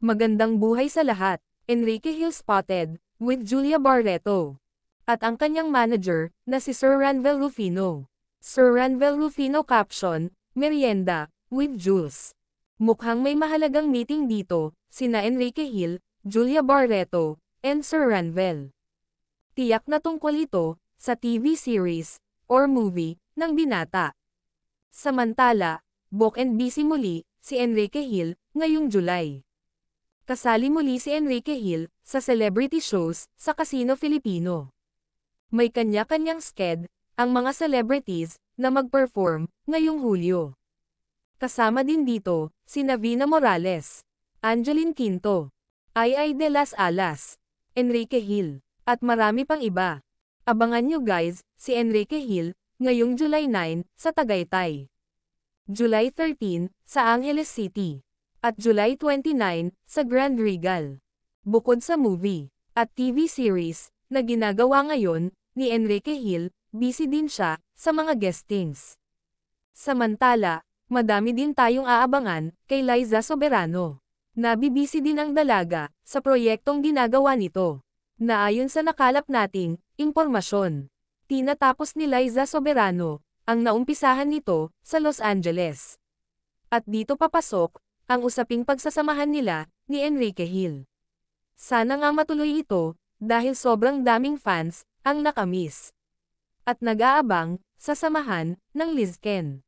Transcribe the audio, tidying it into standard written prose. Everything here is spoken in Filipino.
Magandang buhay sa lahat. Enrique Hill spotted with Julia Barreto. At ang kanyang manager na si Sir Ranvel Rufino. Sir Ranvel Rufino caption, Merienda with Jules. Mukhang may mahalagang meeting dito, sina Enrique Hill, Julia Barreto, and Sir Ranvel. Tiyak na tungkol ito sa TV series or movie ng binata. Samantala, book and busy muli si Enrique Hill ngayong July. Kasali muli si Enrique Hill sa celebrity shows sa Casino Filipino. May kanya-kanyang sked ang mga celebrities na mag-perform ngayong Hulyo. Kasama din dito sina Vina Morales, Angeline Quinto, Ai de las Alas, Enrique Hill, at marami pang iba. Abangan nyo guys si Enrique Hill ngayong July 9 sa Tagaytay, July 13 sa Angeles City, at July 29 sa Grand Regal. Bukod sa movie at TV series na ginagawa ngayon ni Enrique Hill, busy din siya sa mga guestings. Samantala, madami din tayong aabangan kay Liza Soberano. Nabibisi din ang dalaga sa proyektong ginagawa nito, na ayon sa nakalap nating impormasyon, tinatapos ni Liza Soberano ang naumpisahan nito sa Los Angeles. At dito papasok ang usaping pagsasamahan nila ni Enrique Hill. Sana nga matuloy ito dahil sobrang daming fans ang nakamiss at nag-aabang sa samahan ng Lizken.